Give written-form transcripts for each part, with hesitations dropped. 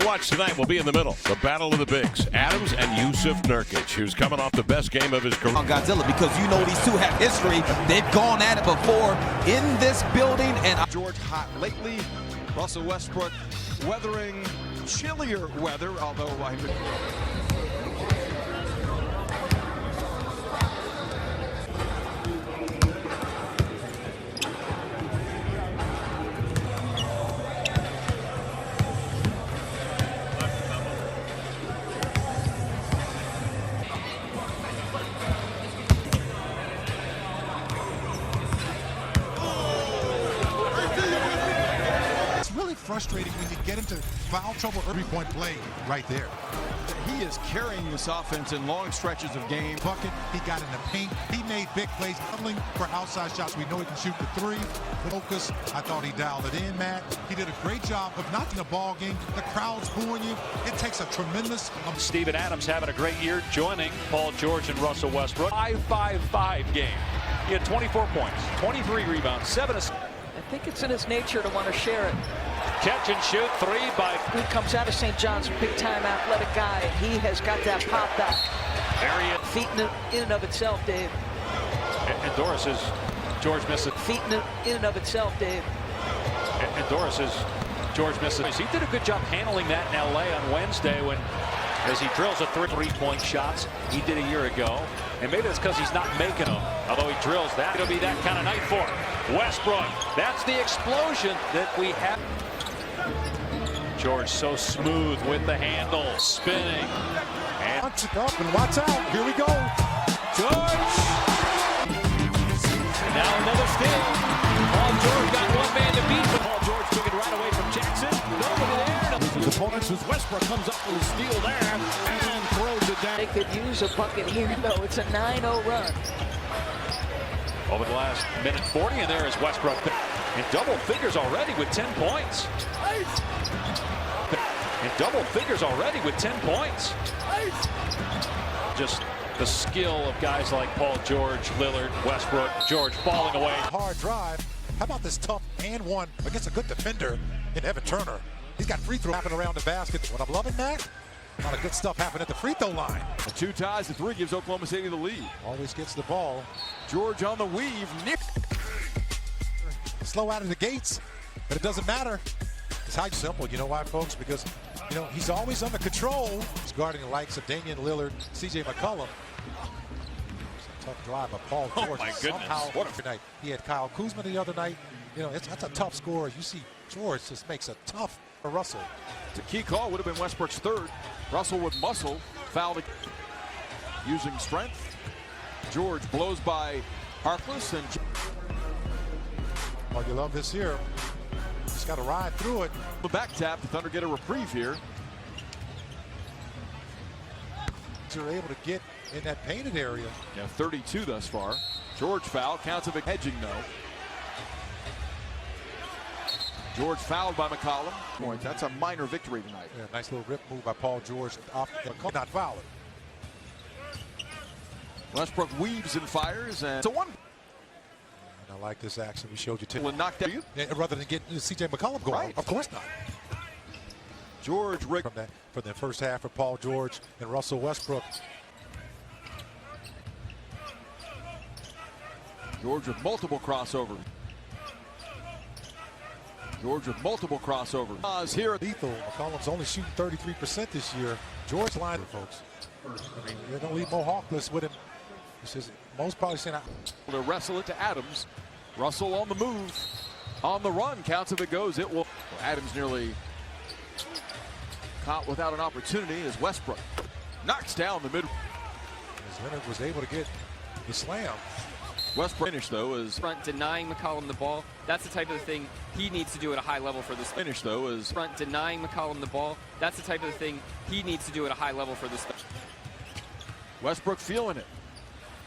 Watch tonight will be in the middle. The battle of the bigs. Adams and Yusuf Nurkic, who's coming off the best game of his career. On Godzilla, because you know these two have history. They've gone at it before in this building. And George hot lately. Russell Westbrook weathering chillier weather, although frustrating when you get into foul trouble. Three-point play right there. He is carrying this offense in long stretches of game. Bucket, he got in the paint. He made big plays, huddling for outside shots. We know he can shoot the three. The focus, I thought he dialed it in, Matt. He did a great job of not in the ball game. The crowd's booing you. It takes a tremendous... Steven Adams having a great year, joining Paul George and Russell Westbrook. 5-5-5 game. He had 24 points, 23 rebounds, 7 assists. I think it's in his nature to want to share it. Catch and shoot three by... He comes out of St. John's, big-time athletic guy, and he has got that pop back. Feet in and of itself, Dave. And Doris is... George misses. Feet in and of itself, Dave. And Doris is... George misses. He did a good job handling that in L.A. on Wednesday when, as he drills a three-point shots he did a year ago. And maybe that's because he's not making them. Although he drills that, it'll be that kind of night for him. Westbrook, that's the explosion that we have. George so smooth with the handle, spinning. And punch it up and watch out. Here we go. George. And now another steal. Paul George got one man to beat, but Paul George took it right away from Jackson. Nobody there. His opponents as Westbrook comes up with a steal there and throws it down. They could use a bucket here, though. It's a 9-0 run. Over the last minute 40, and there is Westbrook in double figures already with 10 points. In double figures already with 10 points. Just the skill of guys like Paul George, Lillard, Westbrook, George falling away. Hard drive. How about this tough and one against a good defender in Evan Turner? He's got free throw happening around the basket. What I'm loving, Matt, a lot of good stuff happening at the free throw line. The two ties, the three gives Oklahoma City the lead. Always gets the ball. George on the weave. Slow out of the gates, but it doesn't matter. It's how simple. You know why, folks? Because, you know, he's always under control. He's guarding the likes of Damian Lillard, C.J. McCollum. It's a tough drive by Paul George. Oh, my goodness. Somehow, what a night. He had Kyle Kuzma the other night. You know, that's a tough score. You see George just makes it tough for Russell. The key call would have been Westbrook's third. Russell with muscle, fouled using strength. George blows by Harkless and... Oh, you love this here. Just got to ride through it. The back tap, the Thunder get a reprieve here. They're able to get in that painted area. Yeah, 32 thus far. George foul, counts of hedging though. George fouled by McCollum. Point. That's a minor victory tonight. Yeah, nice little rip move by Paul George. Not fouling. Westbrook weaves and fires, and so one. And I like this action we showed you too. Will knock down you? Yeah, rather than get C.J. McCollum going. Right. Of course not. George Rick from the first half for Paul George and Russell Westbrook. George with multiple crossovers. George with multiple crossovers. Here lethal. McCollum's only shooting 33% this year. George line, folks. I mean, they don't leave Mo Hawkless with him. He says most probably saying to wrestle it to Adams. Russell on the move, on the run. Counts if it goes. It will. Adams nearly caught without an opportunity as Westbrook knocks down the mid. As Leonard was able to get the slam. Westbrook finish though is front denying McCollum the ball. That's the type of thing he needs to do at a high level for this finish though is front denying McCollum the ball. That's the type of thing he needs to do at a high level for this. Westbrook feeling it.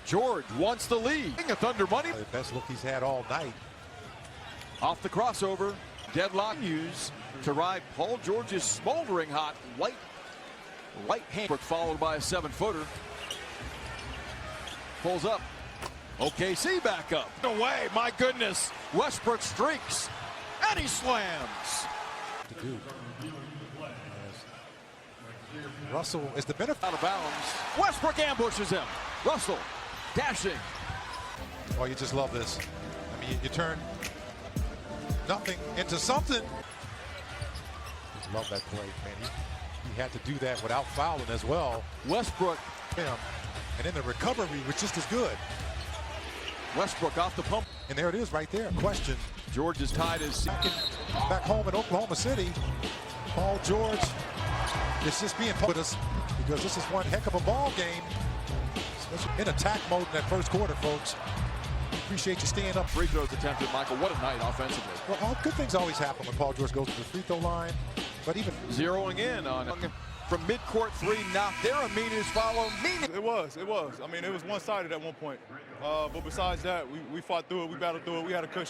George wants the lead. A Thunder money. The best look he's had all night. Off the crossover, deadlock use to ride Paul George's smoldering hot white hand. Followed by a 7-footer. Pulls up. OKC back up. Away, my goodness. Westbrook streaks, and he slams. To do. As Russell is the benefit. Out of bounds. Westbrook ambushes him. Russell dashing. Oh, you just love this. I mean, you turn nothing into something. Just love that play, man. He had to do that without fouling as well. Westbrook. And then the recovery was just as good. Westbrook off the pump. And there it is right there. Question. George is tied his Back home in Oklahoma City. Paul George is just being put us because this is one heck of a ball game. Especially in attack mode in that first quarter, folks. Appreciate you staying up. free throws attempted, Michael. What a night offensively. Well, all good things always happen when Paul George goes to the free throw line. But even zeroing in on from midcourt three, not there. Amini's follow. It was. I mean, it was one-sided at one point. But besides that, we fought through it. We battled through it. We had a cushion.